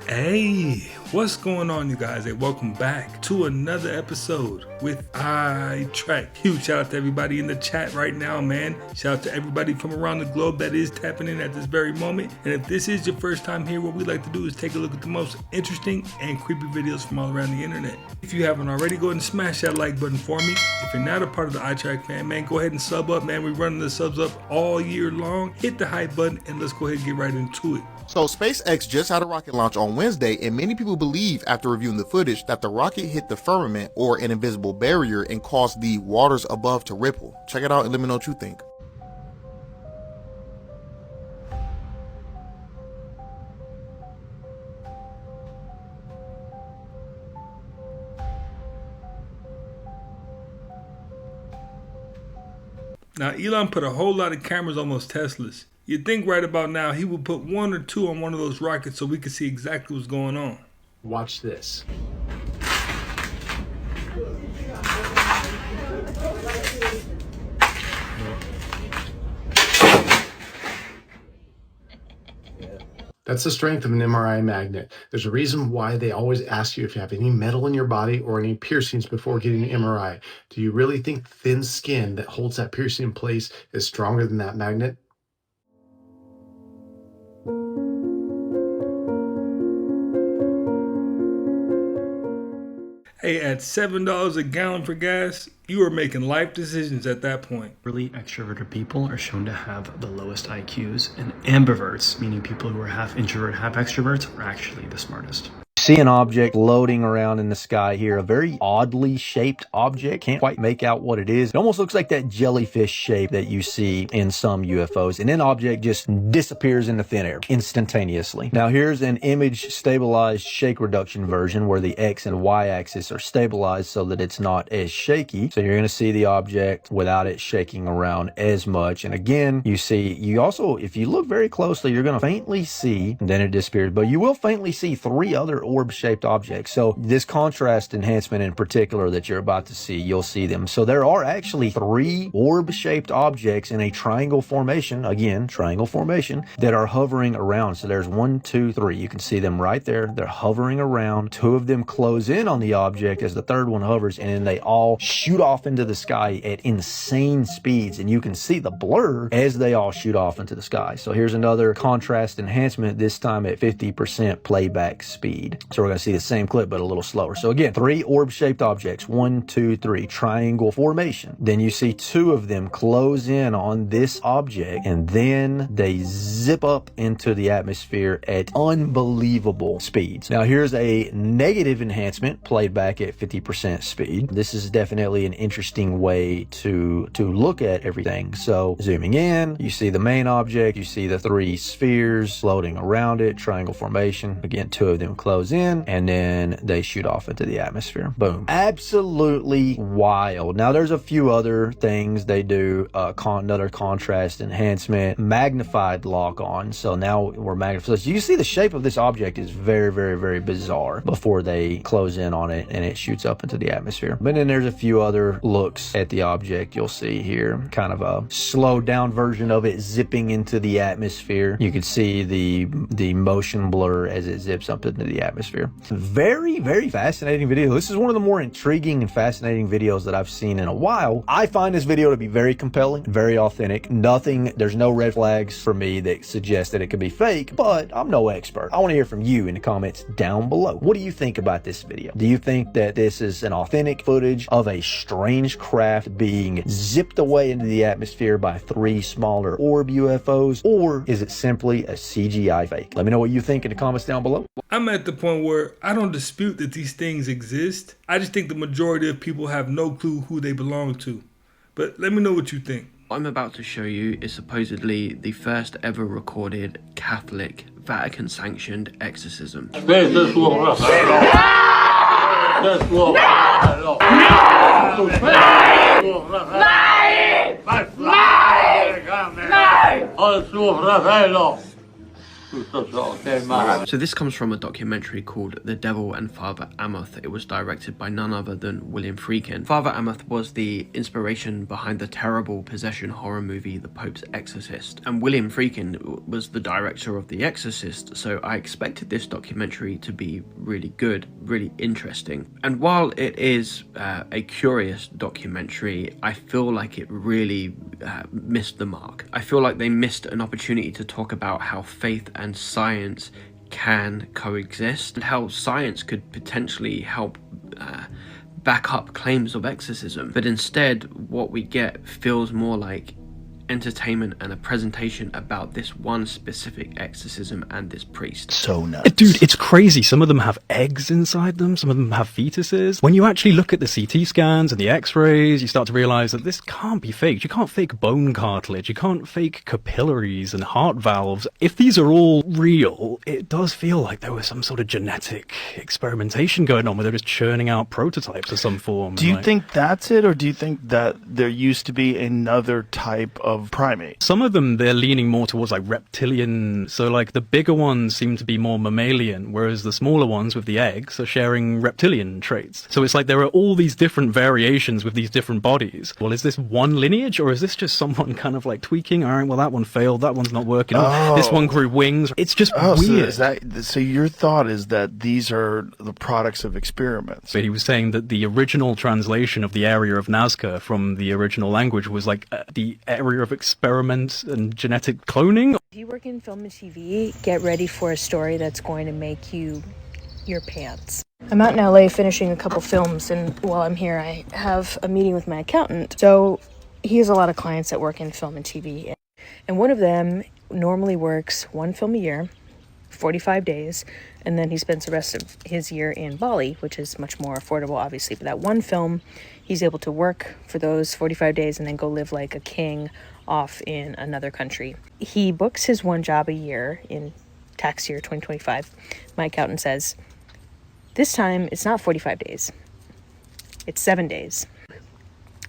Hey, what's going on, you guys? Hey, welcome back to another episode with iTrack. Huge shout out to everybody in the chat right now, man. Shout out to everybody from around the globe that is tapping in at this very moment. And if this is your first time here, what we like to do is take a look at the most interesting and creepy videos from all around the internet. If you haven't already, go ahead and smash that like button for me. If you're not a part of the iTrack fan, man, go ahead and sub up, man. We're running the subs up all year long. Hit the hype button and let's go ahead and get right into it. So SpaceX just had a rocket launch on Wednesday, and many people believe after reviewing the footage that the rocket hit the firmament or an invisible barrier and caused the waters above to ripple. Check it out and let me know what you think. Now, Elon put a whole lot of cameras on those Teslas. You'd think right about now he would put one or two on one of those rockets so we could see exactly what's going on. Watch this. That's the strength of an MRI magnet. There's a reason why they always ask you if you have any metal in your body or any piercings before getting an MRI. Do you really think thin skin that holds that piercing in place is stronger than that magnet? Hey, at $7 a gallon for gas, you are making life decisions at that point. Really extroverted people are shown to have the lowest IQs, and ambiverts, meaning people who are half introvert, half extroverts, are actually the smartest. See an object floating around in the sky here, a very oddly shaped object. Can't quite make out what it is. It almost looks like that jellyfish shape that you see in some UFOs, and an object just disappears into thin air instantaneously. Now here's an image stabilized shake reduction version where the X and Y axis are stabilized so that it's not as shaky. So you're going to see the object without it shaking around as much. And again, you also, if you look very closely, you're going to faintly see, and then it disappears, but you will faintly see three other orb-shaped objects. So this contrast enhancement in particular that you're about to see, you'll see them. So there are actually three orb-shaped objects in a triangle formation, again, triangle formation, that are hovering around. So there's 1, 2, 3. You can see them right there. They're hovering around. Two of them close in on the object as the third one hovers, and then they all shoot off into the sky at insane speeds. And you can see the blur as they all shoot off into the sky. So here's another contrast enhancement, this time at 50% playback speed. So we're going to see the same clip, but a little slower. So again, three orb-shaped objects, 1, 2, 3, triangle formation. Then you see two of them close in on this object, and then they zip up into the atmosphere at unbelievable speeds. Now here's a negative enhancement played back at 50% speed. This is definitely an interesting way to look at everything. So zooming in, you see the main object, you see the three spheres floating around it, triangle formation. Again, two of them close in, and then they shoot off into the atmosphere. Boom. Absolutely wild. Now there's a few other things they do. Another contrast enhancement, magnified lock on. So now we're magnified. So you see the shape of this object is very, very, very bizarre before they close in on it and it shoots up into the atmosphere. But then there's a few other looks at the object you'll see here. Kind of a slowed down version of it zipping into the atmosphere. You can see the motion blur as it zips up into the atmosphere. Very, very fascinating video. This is one of the more intriguing and fascinating videos that I've seen in a while. I find this video to be very compelling, very authentic. There's no red flags for me that suggest that it could be fake, but I'm no expert. I want to hear from you in the comments down below. What do you think about this video? Do you think that this is an authentic footage of a strange craft being zipped away into the atmosphere by three smaller orb UFOs, or is it simply a CGI fake? Let me know what you think in the comments down below. I'm at the point where I don't dispute that these things exist. I just think the majority of people have no clue who they belong to. But let me know what you think. What I'm about to show you is supposedly the first ever recorded Catholic Vatican-sanctioned exorcism. So this comes from a documentary called The Devil and Father Amorth. It was directed by none other than William Friedkin. Father Amorth was the inspiration behind the terrible possession horror movie The Pope's Exorcist, and William Friedkin was the director of The Exorcist, so I expected this documentary to be really good, really interesting. And while it is a curious documentary, I feel like it really missed the mark. I feel like they missed an opportunity to talk about how faith and science can coexist and how science could potentially help back up claims of exorcism. But instead, what we get feels more like entertainment and a presentation about this one specific exorcism and this priest. So nuts. Dude, it's crazy. Some of them have eggs inside them. Some of them have fetuses. When you actually look at the CT scans and the x-rays, you start to realize that this can't be faked. You can't fake bone cartilage. You can't fake capillaries and heart valves. If these are all real, it does feel like there was some sort of genetic experimentation going on where they're just churning out prototypes of some form. Do you think that's it, or do you think that there used to be another type of primate? Some of them, they're leaning more towards like reptilian. So like the bigger ones seem to be more mammalian, whereas the smaller ones with the eggs are sharing reptilian traits. So it's like there are all these different variations with these different bodies. Well, is this one lineage, or is this just someone kind of like tweaking? All right, well, that one failed. That one's not working. Oh, this one grew wings. It's just weird. So your thought is that these are the products of experiments. So he was saying that the original translation of the area of Nazca from the original language was like the area of experiment and genetic cloning. If you work in film and TV, get ready for a story that's going to make you your pants. I'm out in LA finishing a couple films, and while I'm here, I have a meeting with my accountant. So he has a lot of clients that work in film and TV, and one of them normally works one film a year, 45 days, and then he spends the rest of his year in Bali, which is much more affordable, obviously. But that one film, he's able to work for those 45 days and then go live like a king off in another country. He books his one job a year in tax year 2025. My accountant says, this time it's not 45 days, it's 7 days.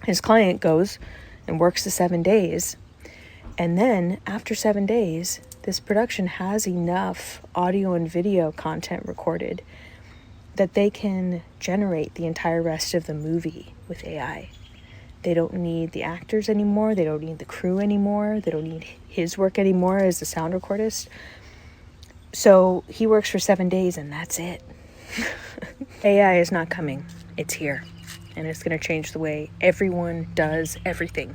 His client goes and works the 7 days, and then after 7 days, this production has enough audio and video content recorded that they can generate the entire rest of the movie with AI. They don't need the actors anymore. They don't need the crew anymore. They don't need his work anymore as the sound recordist. So he works for 7 days and that's it. AI is not coming. It's here. And it's going to change the way everyone does everything.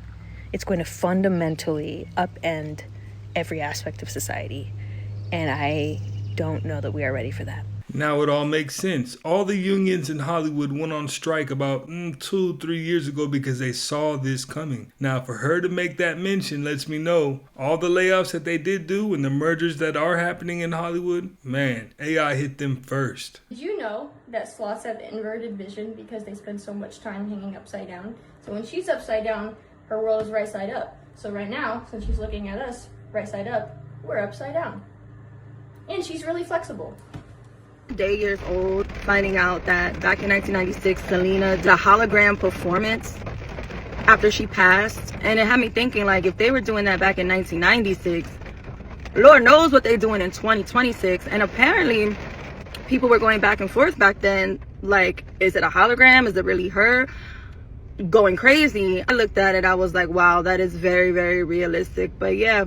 It's going to fundamentally upend every aspect of society. And I don't know that we are ready for that. Now it all makes sense. All the unions in Hollywood went on strike about 2-3 years ago because they saw this coming. Now for her to make that mention lets me know all the layoffs that they did do and the mergers that are happening in Hollywood, man, AI hit them first. Did you know that sloths have inverted vision because they spend so much time hanging upside down? So when she's upside down, her world is right side up. So right now, since she's looking at us right side up, we're upside down. And she's really flexible. Day years old, finding out that back in 1996, Selena did a hologram performance after she passed. And it had me thinking, like, if they were doing that back in 1996, Lord knows what they're doing in 2026. And apparently, people were going back and forth back then. Like, is it a hologram? Is it really her? Going crazy. I looked at it, I was like, wow, that is very, very realistic. But yeah.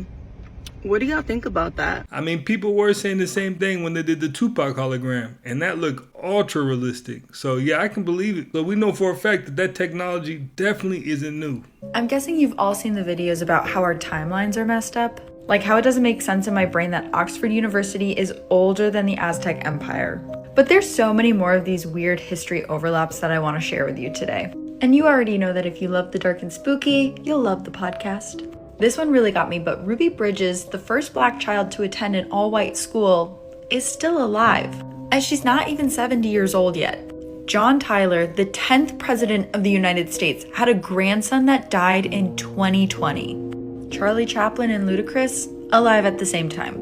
What do y'all think about that? I mean, people were saying the same thing when they did the Tupac hologram, and that looked ultra realistic. So yeah, I can believe it. But we know for a fact that that technology definitely isn't new. I'm guessing you've all seen the videos about how our timelines are messed up. Like how it doesn't make sense in my brain that Oxford University is older than the Aztec Empire. But there's so many more of these weird history overlaps that I want to share with you today. And you already know that if you love the dark and spooky, you'll love the podcast. This one really got me, but Ruby Bridges, the first Black child to attend an all-white school, is still alive, and she's not even 70 years old yet. John Tyler, the 10th president of the United States, had a grandson that died in 2020. Charlie Chaplin and Ludacris, alive at the same time.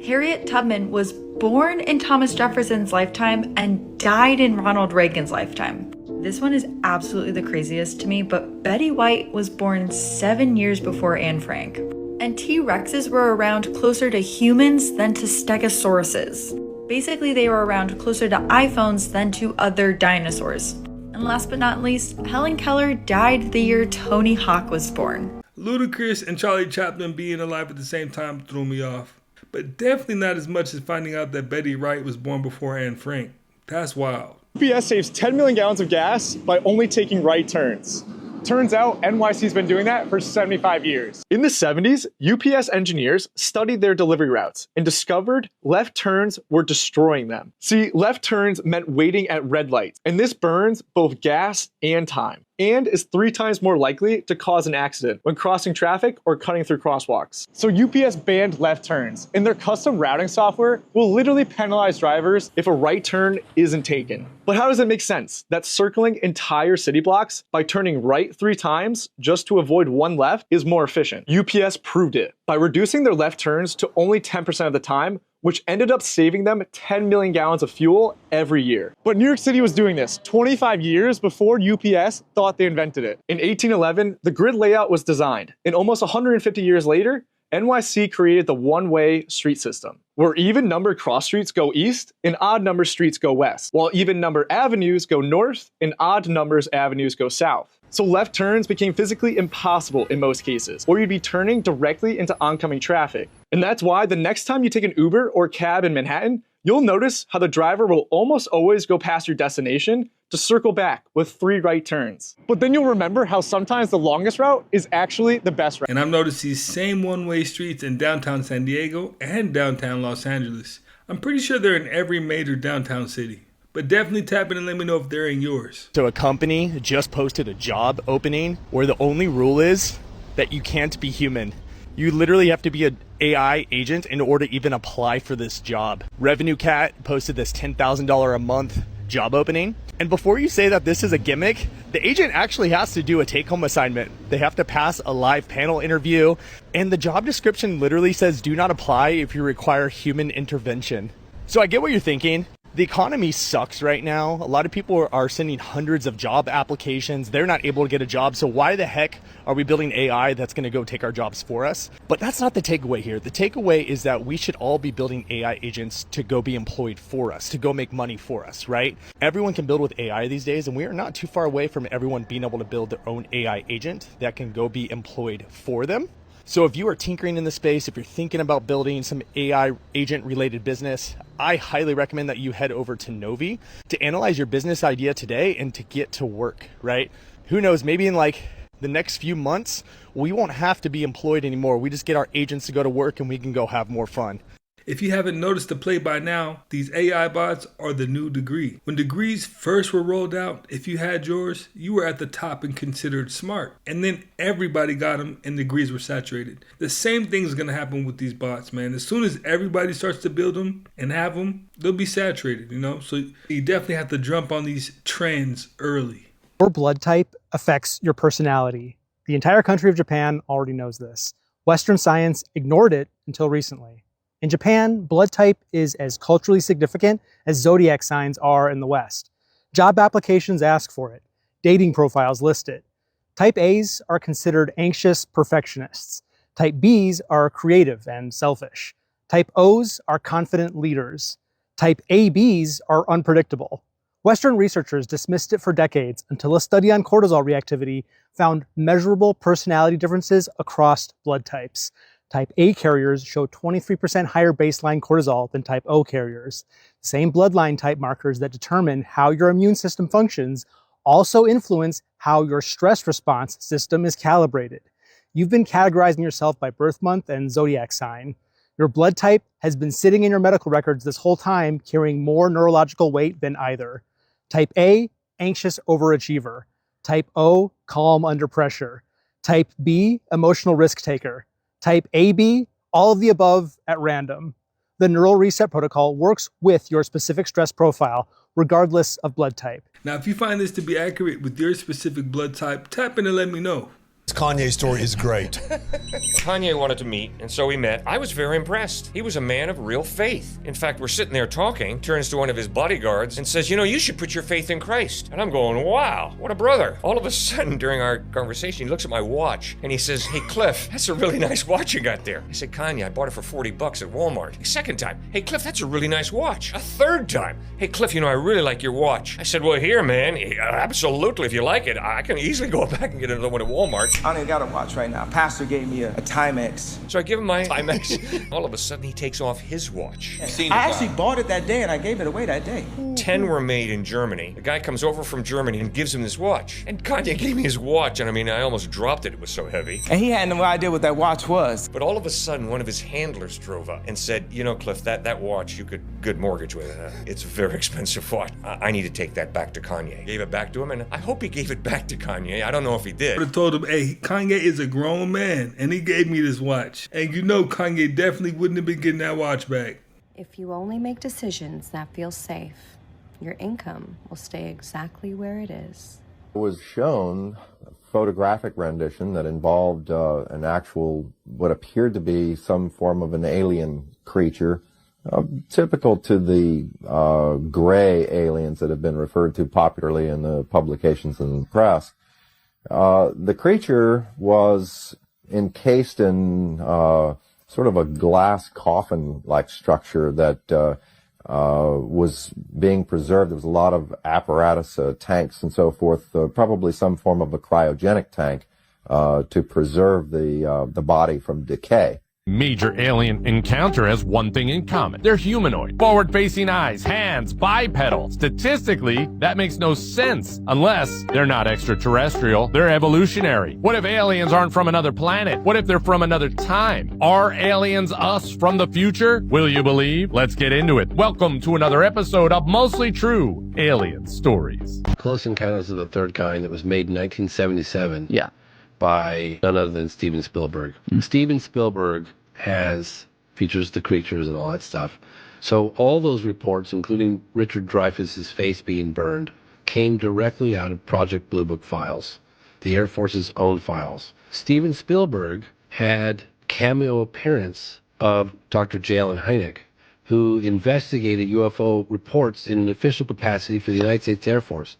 Harriet Tubman was born in Thomas Jefferson's lifetime and died in Ronald Reagan's lifetime. This one is absolutely the craziest to me, but Betty White was born 7 years before Anne Frank. And T-Rexes were around closer to humans than to stegosauruses. Basically, they were around closer to iPhones than to other dinosaurs. And last but not least, Helen Keller died the year Tony Hawk was born. Ludacris and Charlie Chaplin being alive at the same time threw me off. But definitely not as much as finding out that Betty Wright was born before Anne Frank. That's wild. UPS saves 10 million gallons of gas by only taking right turns. Turns out NYC's been doing that for 75 years. In the 70s, UPS engineers studied their delivery routes and discovered left turns were destroying them. See, left turns meant waiting at red lights, and this burns both gas and time, and is 3 times more likely to cause an accident when crossing traffic or cutting through crosswalks. So UPS banned left turns, and their custom routing software will literally penalize drivers if a right turn isn't taken. But how does it make sense that circling entire city blocks by turning right 3 times just to avoid one left is more efficient? UPS proved it by reducing their left turns to only 10% of the time, which ended up saving them 10 million gallons of fuel every year. But New York City was doing this 25 years before UPS thought they invented it. In 1811, the grid layout was designed, and almost 150 years later, NYC created the one-way street system, where even-numbered cross streets go east and odd-numbered streets go west, while even-numbered avenues go north and odd-numbered avenues go south. So left turns became physically impossible in most cases, or you'd be turning directly into oncoming traffic. And that's why the next time you take an Uber or cab in Manhattan, you'll notice how the driver will almost always go past your destination to circle back with 3 right turns. But then you'll remember how sometimes the longest route is actually the best route. And I've noticed these same one-way streets in downtown San Diego and downtown Los Angeles. I'm pretty sure they're in every major downtown city. But definitely tap in and let me know if they're in yours. So a company just posted a job opening where the only rule is that you can't be human. You literally have to be an AI agent in order to even apply for this job. Revenue Cat posted this $10,000 a month job opening. And before you say that this is a gimmick, the agent actually has to do a take-home assignment. They have to pass a live panel interview. And the job description literally says, do not apply if you require human intervention. So I get what you're thinking. The economy sucks right now. A lot of people are sending hundreds of job applications. They're not able to get a job. So why the heck are we building AI that's going to go take our jobs for us? But that's not the takeaway here. The takeaway is that we should all be building AI agents to go be employed for us, to go make money for us, right? Everyone can build with AI these days, and we are not too far away from everyone being able to build their own AI agent that can go be employed for them. So if you are tinkering in the space, if you're thinking about building some AI agent related business, I highly recommend that you head over to Novi to analyze your business idea today and to get to work, right? Who knows, maybe in like the next few months, we won't have to be employed anymore. We just get our agents to go to work and we can go have more fun. If you haven't noticed the play by now, these AI bots are the new degree. When degrees first were rolled out, if you had yours, you were at the top and considered smart. And then everybody got them and degrees were saturated. The same thing is going to happen with these bots, man. As soon as everybody starts to build them and have them, they'll be saturated, you know? So you definitely have to jump on these trends early. Your blood type affects your personality. The entire country of Japan already knows this. Western science ignored it until recently. In Japan, blood type is as culturally significant as zodiac signs are in the West. Job applications ask for it. Dating profiles list it. Type A's are considered anxious perfectionists. Type B's are creative and selfish. Type O's are confident leaders. Type ABs are unpredictable. Western researchers dismissed it for decades until a study on cortisol reactivity found measurable personality differences across blood types. Type A carriers show 23% higher baseline cortisol than type O carriers. Same bloodline type markers that determine how your immune system functions also influence how your stress response system is calibrated. You've been categorizing yourself by birth month and zodiac sign. Your blood type has been sitting in your medical records this whole time, carrying more neurological weight than either. Type A, anxious overachiever. Type O, calm under pressure. Type B, emotional risk taker. Type AB, all of the above at random. The neural reset protocol works with your specific stress profile, regardless of blood type. Now, if you find this to be accurate with your specific blood type, tap in and let me know. Kanye's story is great. Kanye wanted to meet, and so we met. I was very impressed. He was a man of real faith. In fact, we're sitting there talking, turns to one of his bodyguards and says, you know, you should put your faith in Christ. And I'm going, wow, what a brother. All of a sudden, during our conversation, he looks at my watch and he says, hey, Cliff, that's a really nice watch you got there. I said, Kanye, I bought it for $40 at Walmart. A second time, hey, Cliff, that's a really nice watch. A third time, hey, Cliff, you know, I really like your watch. I said, well, here, man, absolutely, if you like it, I can easily go back and get another one at Walmart. I don't even got a watch right now. Pastor gave me a Timex. So I give him my Timex. All of a sudden, he takes off his watch. I actually bought it that day and I gave it away that day. 10 were made in Germany. The guy comes over from Germany and gives him this watch. And Kanye gave me his watch, and I mean, I almost dropped it. It was so heavy. And he had no idea what that watch was. But all of a sudden, one of his handlers drove up and said, you know, Cliff, that watch you could good mortgage with. It's a very expensive watch. I need to take that back to Kanye. Gave it back to him, and I hope he gave it back to Kanye. I don't know if he did. I would have told him, hey, Kanye is a grown man, and he gave me this watch. And you know Kanye definitely wouldn't have been getting that watch back. If you only make decisions that feel safe, your income will stay exactly where it is. It was shown a photographic rendition that involved an actual, what appeared to be some form of an alien creature, typical to the gray aliens that have been referred to popularly in the publications and the press. The creature was encased in sort of a glass coffin-like structure that was being preserved. There was a lot of apparatus, tanks and so forth, probably some form of a cryogenic tank to preserve the body from decay. Major alien encounter has one thing in common. They're humanoid. Forward-facing eyes, hands, bipedal. Statistically, that makes no sense unless they're not extraterrestrial. They're evolutionary. What if aliens aren't from another planet? What if they're from another time? Are aliens us from the future? Will you believe? Let's get into it. Welcome to another episode of Mostly True Alien Stories. Close Encounters of the Third Kind that was made in 1977. Yeah. By none other than Steven Spielberg. Steven Spielberg features the creatures and all that stuff. So all those reports, including Richard Dreyfuss's face being burned, came directly out of Project Blue Book files, the Air Force's own files. Steven Spielberg had cameo appearance of Dr. J. Allen Hynek, who investigated UFO reports in an official capacity for the United States Air Force.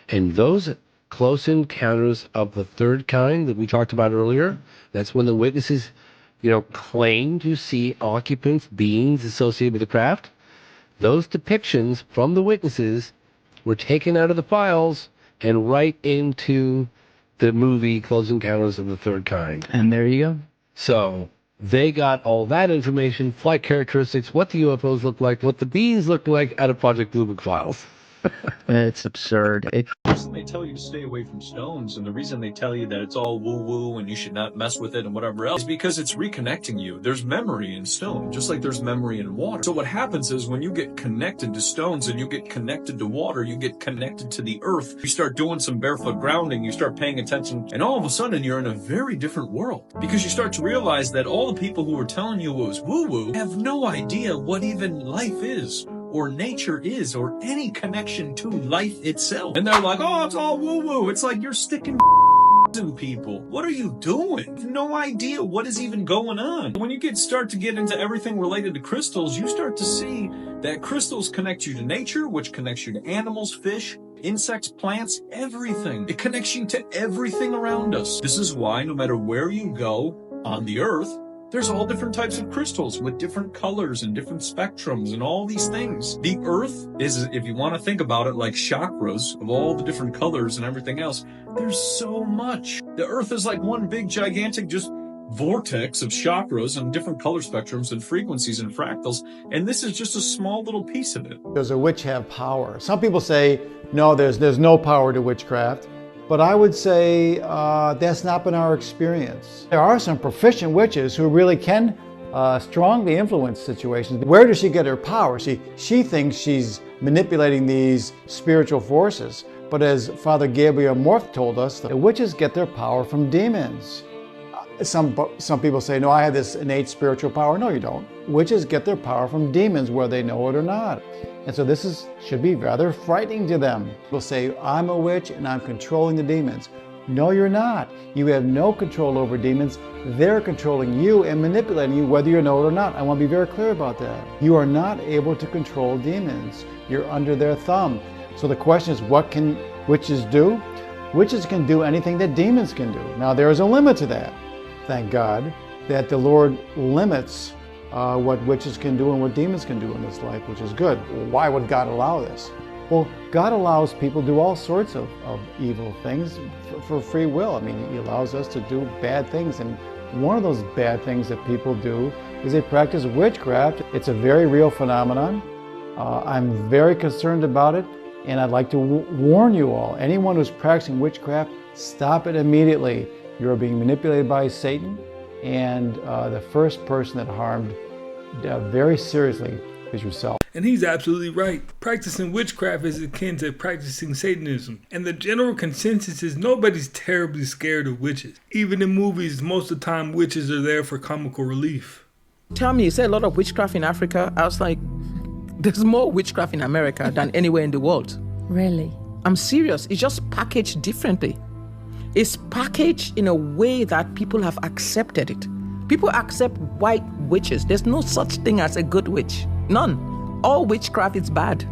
And those Close Encounters of the Third Kind that we talked about earlier, that's when the witnesses, claim to see occupants, beings associated with the craft. Those depictions from the witnesses were taken out of the files and right into the movie Close Encounters of the Third Kind. And there you go. So they got all that information, flight characteristics, what the UFOs look like, what the beings look like out of Project Blue Book files. It's absurd. The reason they tell you to stay away from stones, and the reason they tell you that it's all woo-woo and you should not mess with it and whatever else, is because it's reconnecting you. There's memory in stone, just like there's memory in water. So what happens is when you get connected to stones and you get connected to water, you get connected to the earth, you start doing some barefoot grounding, you start paying attention, and all of a sudden you're in a very different world. Because you start to realize that all the people who are telling you it was woo-woo have no idea what even life is, or nature is, or any connection to life itself. And they're like, oh, it's all woo-woo. It's like you're sticking in people. What are you doing? No idea what is even going on. When you start to get into everything related to crystals, you start to see that crystals connect you to nature, which connects you to animals, fish, insects, plants, everything. It connects you to everything around us. This is why no matter where you go on the earth, there's all different types of crystals with different colors and different spectrums and all these things. The earth is, if you want to think about it, like chakras of all the different colors and everything else. There's so much. The earth is like one big gigantic just vortex of chakras and different color spectrums and frequencies and fractals. And this is just a small little piece of it. Does a witch have power? Some people say, no, there's no power to witchcraft. But I would say that's not been our experience. There are some proficient witches who really can strongly influence situations. Where does she get her power? She thinks she's manipulating these spiritual forces. But as Father Gabriel Morth told us, the witches get their power from demons. Some people say, no, I have this innate spiritual power. No, you don't. Witches get their power from demons, whether they know it or not. And so this should be rather frightening to them. They'll say, I'm a witch and I'm controlling the demons. No, you're not. You have no control over demons. They're controlling you and manipulating you whether you know it or not. I want to be very clear about that. You are not able to control demons. You're under their thumb. So the question is, what can witches do? Witches can do anything that demons can do. Now there is a limit to that. Thank God that the Lord limits what witches can do and what demons can do in this life, which is good. Why would God allow this? Well, God allows people to do all sorts of evil things for free will. I mean, He allows us to do bad things, and one of those bad things that people do is they practice witchcraft. It's a very real phenomenon. I'm very concerned about it, and I'd like to warn you all. Anyone who's practicing witchcraft, stop it immediately. You're being manipulated by Satan, and the first person that harmed very seriously is yourself. And he's absolutely right. Practicing witchcraft is akin to practicing Satanism. And the general consensus is nobody's terribly scared of witches. Even in movies, most of the time witches are there for comical relief. Tell me, you say a lot of witchcraft in Africa? I was like, there's more witchcraft in America than anywhere in the world. Really? I'm serious. It's just packaged differently. It's packaged in a way that people have accepted it. People accept white witches. There's no such thing as a good witch. None. All witchcraft is bad.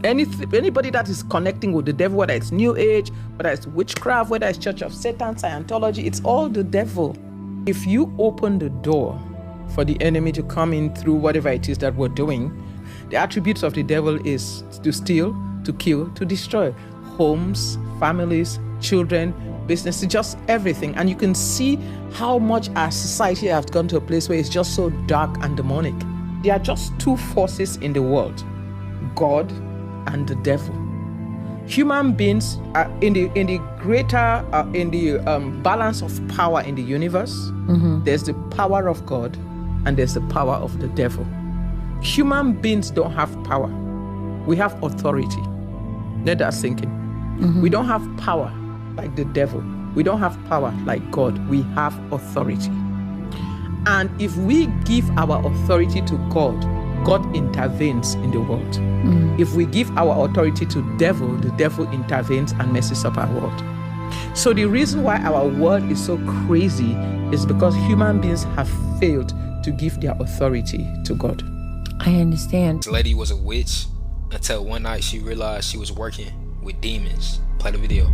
Anybody that is connecting with the devil, whether it's New Age, whether it's witchcraft, whether it's Church of Satan, Scientology, it's all the devil. If you open the door for the enemy to come in through whatever it is that we're doing, the attributes of the devil is to steal, to kill, to destroy homes, families, children, businesses, just everything. And you can see how much our society has gone to a place where it's just so dark and demonic. There are just two forces in the world, God and the devil. Human beings are in the greater balance of power in the universe. Mm-hmm. There's the power of God and there's the power of the devil. Human beings don't have power. We have authority. Let that sink in. Mm-hmm. We don't have power like the devil. We don't have power like God. We have authority. And if we give our authority to God, God intervenes in the world. Mm. If we give our authority to the devil intervenes and messes up our world. So the reason why our world is so crazy is because human beings have failed to give their authority to God. I understand. This lady was a witch until one night she realized she was working with demons. Play the video.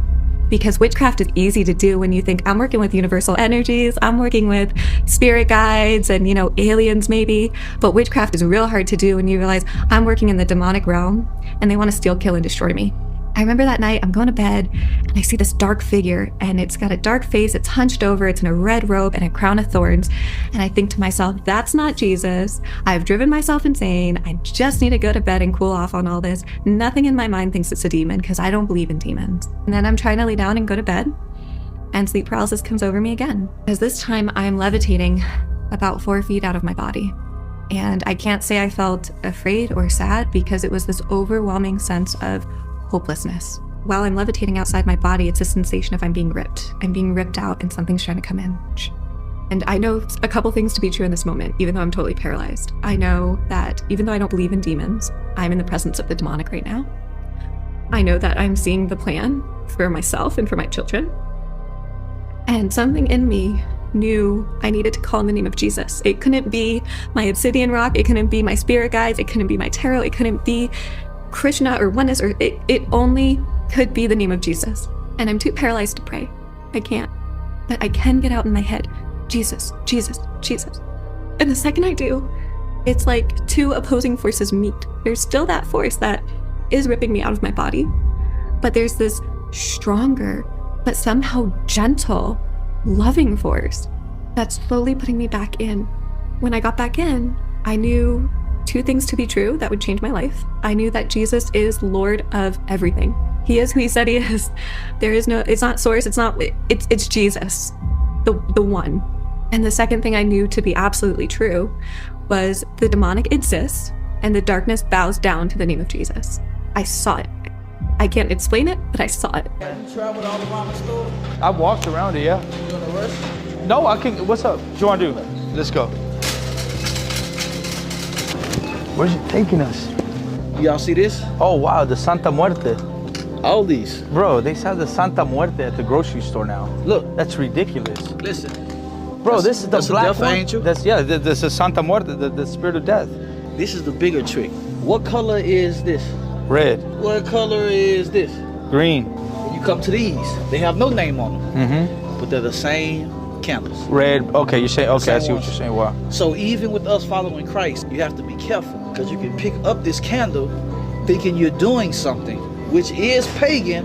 Because witchcraft is easy to do when you think, I'm working with universal energies, I'm working with spirit guides and, aliens maybe. But witchcraft is real hard to do when you realize I'm working in the demonic realm and they want to steal, kill, and destroy me. I remember that night, I'm going to bed and I see this dark figure and it's got a dark face, it's hunched over, it's in a red robe and a crown of thorns. And I think to myself, that's not Jesus. I've driven myself insane. I just need to go to bed and cool off on all this. Nothing in my mind thinks it's a demon because I don't believe in demons. And then I'm trying to lay down and go to bed and sleep paralysis comes over me again. Because this time I'm levitating about 4 feet out of my body. And I can't say I felt afraid or sad because it was this overwhelming sense of hopelessness. While I'm levitating outside my body, it's a sensation of I'm being ripped. I'm being ripped out and something's trying to come in. And I know a couple things to be true in this moment, even though I'm totally paralyzed. I know that even though I don't believe in demons, I'm in the presence of the demonic right now. I know that I'm seeing the plan for myself and for my children. And something in me knew I needed to call in the name of Jesus. It couldn't be my obsidian rock. It couldn't be my spirit guides. It couldn't be my tarot. It couldn't be Krishna or oneness, or it only could be the name of Jesus. And I'm too paralyzed to pray. I can't. But I can get out in my head, Jesus, Jesus, Jesus. And the second I do, it's like two opposing forces meet. There's still that force that is ripping me out of my body, but there's this stronger, but somehow gentle, loving force that's slowly putting me back in. When I got back in, I knew two things to be true that would change my life. I knew that Jesus is Lord of everything. He is who he said he is. There is no, it's not source, it's Jesus, the one. And the second thing I knew to be absolutely true was the demonic exists and the darkness bows down to the name of Jesus. I saw it. I can't explain it, but I saw it. Have you traveled all around the store? I walked around it, yeah. You in a rush? No, I can. What's up? What you want to do? Let's go. Where's you taking us? Y'all see this? Oh, wow, the Santa Muerte. All these. Bro, they sell the Santa Muerte at the grocery store now. Look. That's ridiculous. Listen. Bro, this is the black death one. angel? This is Santa Muerte, the spirit of death. This is the bigger trick. What color is this? Red. What color is this? Green. When you come to these, they have no name on them. Mm-hmm. But they're the same candles. Red. Okay, you're saying. Okay, I see what you're saying. Wow. So even with us following Christ, you have to be careful because you can pick up this candle, thinking you're doing something, which is pagan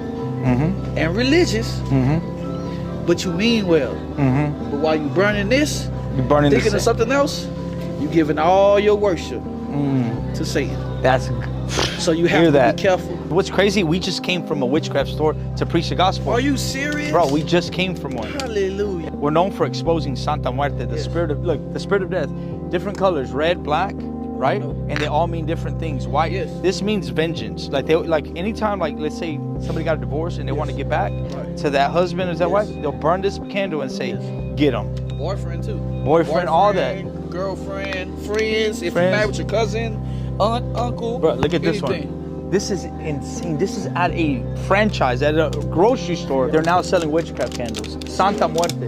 and religious, but you mean well. But while you burning this, you're burning thinking of something else, you giving all your worship to Satan. That's so you have to be careful. What's crazy? We just came from a witchcraft store to preach the gospel. Are you serious? Bro, we just came from one. Hallelujah. We're known for exposing Santa Muerte, the spirit of the spirit of death. Different colors, red, black, right? And they all mean different things. Why? This means vengeance. Like anytime, like let's say somebody got a divorce and they want to get back to that husband or that wife, they'll burn this candle and say, "Get them." Boyfriend too. Boyfriend, all that. Girlfriend, friends. If you're married with your cousin, aunt, uncle. Bro, look at this anything. one. This is insane. This is at a franchise, at a grocery store. They're now selling witchcraft candles. Santa Muerte.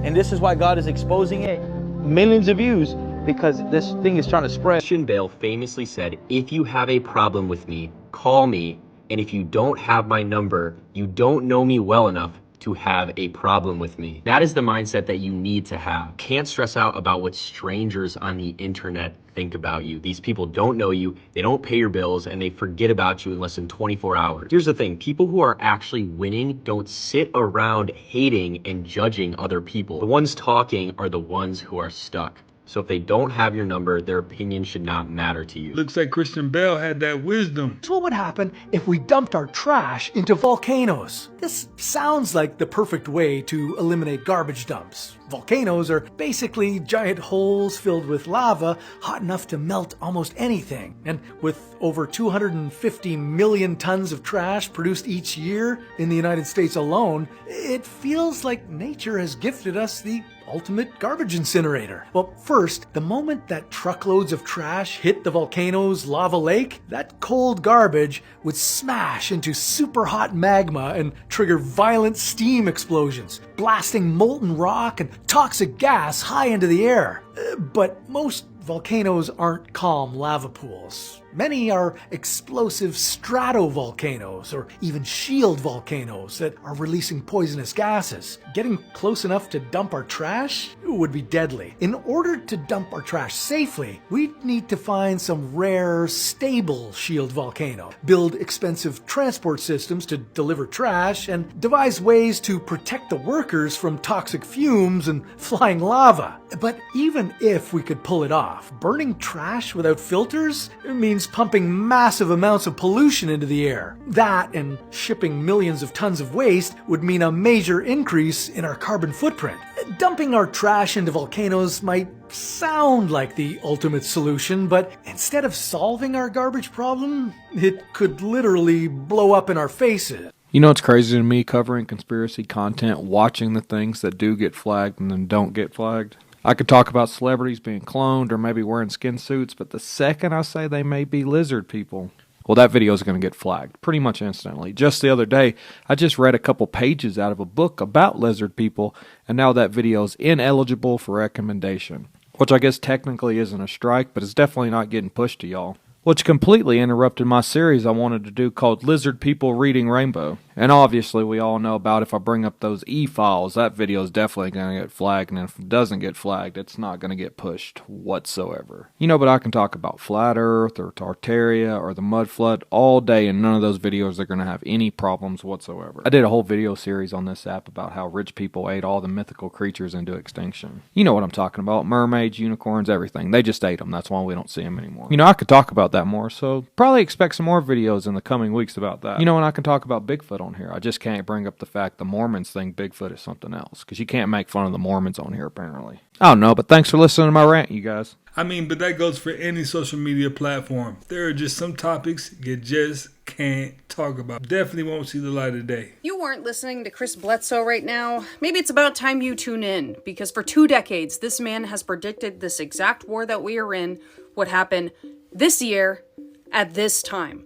And this is why God is exposing it. Millions of views because this thing is trying to spread. Christian Bale famously said, "If you have a problem with me, call me. And if you don't have my number, you don't know me well enough to have a problem with me." That is the mindset that you need to have. Can't stress out about what strangers on the internet think about you. These people don't know you, they don't pay your bills, and they forget about you in less than 24 hours. Here's the thing, people who are actually winning don't sit around hating and judging other people. The ones talking are the ones who are stuck. So if they don't have your number, their opinion should not matter to you. Looks like Christian Bale had that wisdom. So what would happen if we dumped our trash into volcanoes? This sounds like the perfect way to eliminate garbage dumps. Volcanoes are basically giant holes filled with lava, hot enough to melt almost anything. And with over 250 million tons of trash produced each year in the United States alone, it feels like nature has gifted us the ultimate garbage incinerator. Well, first, the moment that truckloads of trash hit the volcano's lava lake, that cold garbage would smash into super hot magma and trigger violent steam explosions, blasting molten rock and toxic gas high into the air. But most volcanoes aren't calm lava pools. Many are explosive stratovolcanoes or even shield volcanoes that are releasing poisonous gases. Getting close enough to dump our trash would be deadly. In order to dump our trash safely, we'd need to find some rare, stable shield volcano, build expensive transport systems to deliver trash, and devise ways to protect the workers from toxic fumes and flying lava. But even if we could pull it off, burning trash without filters means pumping massive amounts of pollution into the air. That and shipping millions of tons of waste would mean a major increase in our carbon footprint. Dumping our trash into volcanoes might sound like the ultimate solution, but instead of solving our garbage problem, it could literally blow up in our faces. You know, it's crazy to me covering conspiracy content, watching the things that do get flagged and then don't get flagged. I could talk about celebrities being cloned or maybe wearing skin suits, but the second I say they may be lizard people, well, that video is going to get flagged pretty much instantly. Just the other day, I just read a couple pages out of a book about lizard people, and now that video is ineligible for recommendation, which I guess technically isn't a strike, but it's definitely not getting pushed to y'all. Which completely interrupted my series I wanted to do called Lizard People Reading Rainbow. And obviously we all know about if I bring up those e-files, that video is definitely going to get flagged, and if it doesn't get flagged, it's not going to get pushed whatsoever. You know, but I can talk about Flat Earth or Tartaria or the Mud Flood all day, and none of those videos are going to have any problems whatsoever. I did a whole video series on this app about how rich people ate all the mythical creatures into extinction. You know what I'm talking about, mermaids, unicorns, everything. They just ate them, that's why we don't see them anymore. You know, I could talk about that more, so probably expect some more videos in the coming weeks about that. You know, and I can talk about Bigfoot on here. I just can't bring up the fact the Mormons think Bigfoot is something else, because you can't make fun of the Mormons on here apparently. I don't know, but thanks for listening to my rant, you guys. I mean, but that goes for any social media platform. There are just some topics you just can't talk about. Definitely won't see the light of day. You weren't listening to Chris Bledsoe right now. Maybe it's about time you tune in, because for 2 decades, this man has predicted this exact war that we are in would happen this year at this time.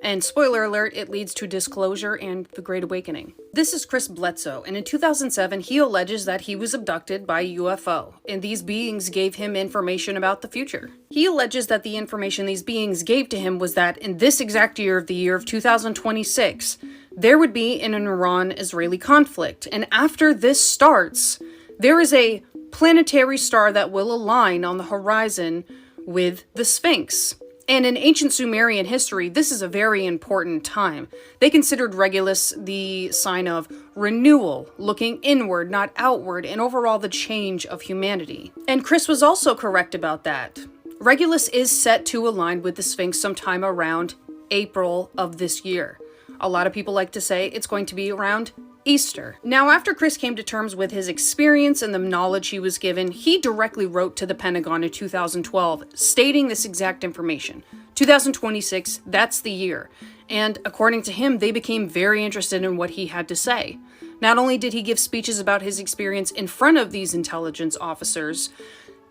And spoiler alert, it leads to disclosure and the Great Awakening. This is Chris Bledsoe, and in 2007, he alleges that he was abducted by a UFO, and these beings gave him information about the future. He alleges that the information these beings gave to him was that in this exact year of the year of 2026, there would be an Iran-Israeli conflict, and after this starts, there is a planetary star that will align on the horizon with the Sphinx. And in ancient Sumerian history, this is a very important time. They considered Regulus the sign of renewal, looking inward, not outward, and overall the change of humanity. And Chris was also correct about that. Regulus is set to align with the Sphinx sometime around April of this year. A lot of people like to say it's going to be around Easter. Now, after Chris came to terms with his experience and the knowledge he was given, he directly wrote to the Pentagon in 2012, stating this exact information. 2026, that's the year. And according to him, they became very interested in what he had to say. Not only did he give speeches about his experience in front of these intelligence officers,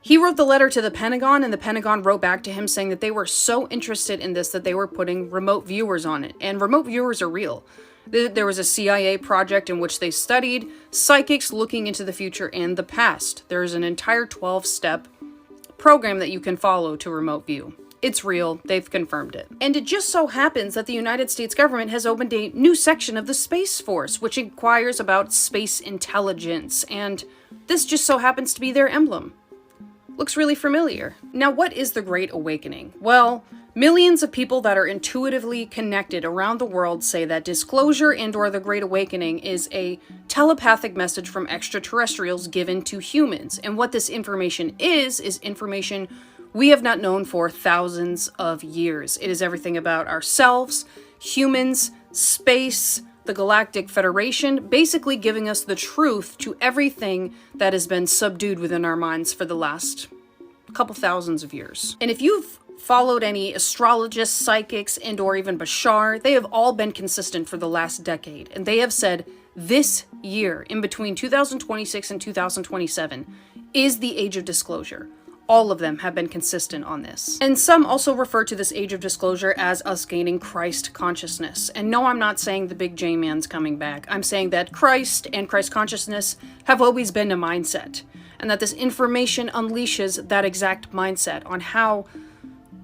he wrote the letter to the Pentagon, and the Pentagon wrote back to him saying that they were so interested in this that they were putting remote viewers on it. And remote viewers are real. There was a CIA project in which they studied psychics looking into the future and the past. There's an entire 12-step program that you can follow to remote view. It's real. They've confirmed it. And it just so happens that the United States government has opened a new section of the Space Force, which inquires about space intelligence, and this just so happens to be their emblem. Looks really familiar. Now, what is the Great Awakening? Well, millions of people that are intuitively connected around the world say that disclosure and/or the Great Awakening is a telepathic message from extraterrestrials given to humans. And what this information is information we have not known for thousands of years. It is everything about ourselves, humans, space, the Galactic Federation, basically giving us the truth to everything that has been subdued within our minds for the last couple thousands of years. And if you've followed any astrologists, psychics, and or even Bashar, they have all been consistent for the last decade. And they have said this year, in between 2026 and 2027, is the age of disclosure. All of them have been consistent on this. And some also refer to this age of disclosure as us gaining Christ consciousness. And no, I'm not saying the big J-man's coming back. I'm saying that Christ and Christ consciousness have always been a mindset. And that this information unleashes that exact mindset on how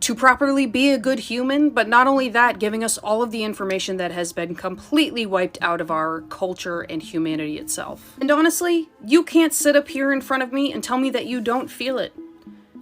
to properly be a good human, but not only that, giving us all of the information that has been completely wiped out of our culture and humanity itself. And honestly, you can't sit up here in front of me and tell me that you don't feel it.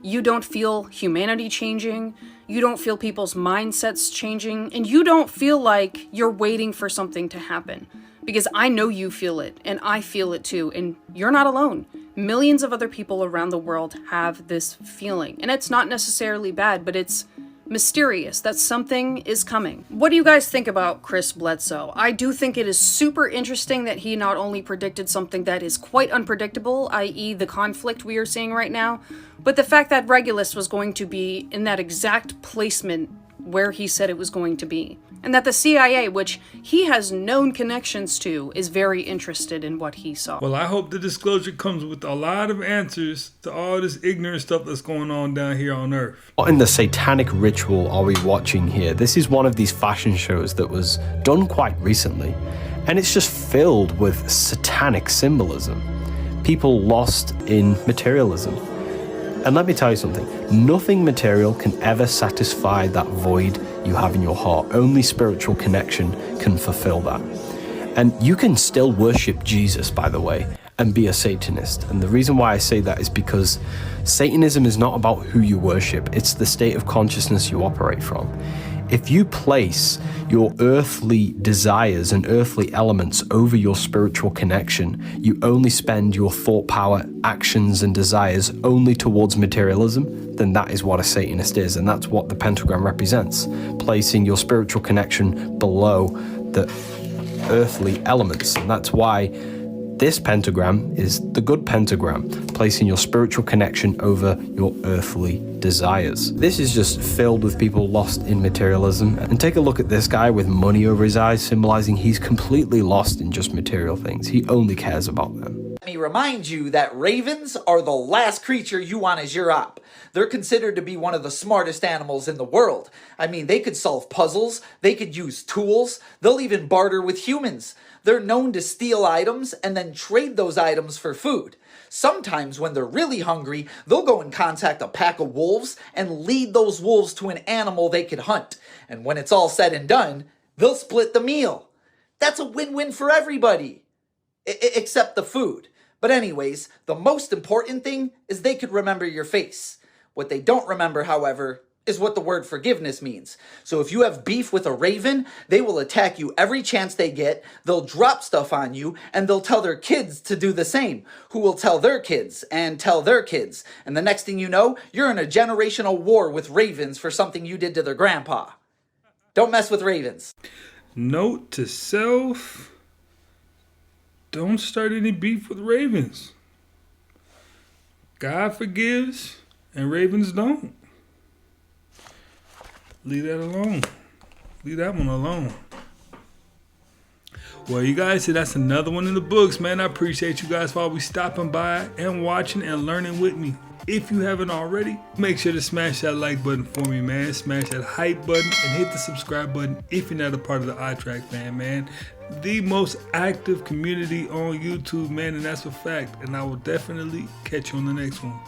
You don't feel humanity changing, you don't feel people's mindsets changing, and you don't feel like you're waiting for something to happen. Because I know you feel it, and I feel it too, and you're not alone. Millions of other people around the world have this feeling. And it's not necessarily bad, but it's mysterious that something is coming. What do you guys think about Chris Bledsoe? I do think it is super interesting that he not only predicted something that is quite unpredictable, i.e. the conflict we are seeing right now, but the fact that Regulus was going to be in that exact placement where he said it was going to be. And that the CIA, which he has known connections to, is very interested in what he saw. Well, I hope the disclosure comes with a lot of answers to all this ignorant stuff that's going on down here on Earth. What in the satanic ritual are we watching here? This is one of these fashion shows that was done quite recently, and it's just filled with satanic symbolism. People lost in materialism. And let me tell you something, nothing material can ever satisfy that void you have in your heart. Only spiritual connection can fulfill that. And you can still worship Jesus, by the way, and be a Satanist. And the reason why I say that is because Satanism is not about who you worship, it's the state of consciousness you operate from. If you place your earthly desires and earthly elements over your spiritual connection, you only spend your thought power, actions, and desires only towards materialism, then that is what a Satanist is, and that's what the pentagram represents, placing your spiritual connection below the earthly elements. And that's why this pentagram is the good pentagram, placing your spiritual connection over your earthly desires. This is just filled with people lost in materialism. And take a look at this guy with money over his eyes, symbolizing he's completely lost in just material things. He only cares about them. Let me remind you that ravens are the last creature you want as your op. They're considered to be one of the smartest animals in the world. I mean, they could solve puzzles, they could use tools, they'll even barter with humans. They're known to steal items and then trade those items for food. Sometimes when they're really hungry, they'll go and contact a pack of wolves and lead those wolves to an animal they could hunt. And when it's all said and done, they'll split the meal. That's a win-win for everybody. Except the food. But anyways, the most important thing is they could remember your face. What they don't remember, however, is what the word forgiveness means. So if you have beef with a raven, they will attack you every chance they get, they'll drop stuff on you, and they'll tell their kids to do the same, who will tell their kids and tell their kids. And the next thing you know, you're in a generational war with ravens for something you did to their grandpa. Don't mess with ravens. Note to self, don't start any beef with ravens. God forgives and ravens don't. Leave that alone. Leave that one alone. Well, you guys, see, that's another one in the books, man. I appreciate you guys for always stopping by and watching and learning with me. If you haven't already, make sure to smash that like button for me, man. Smash that hype button and hit the subscribe button if you're not a part of the iTrack fan, man. The most active community on YouTube, man, and that's a fact. And I will definitely catch you on the next one.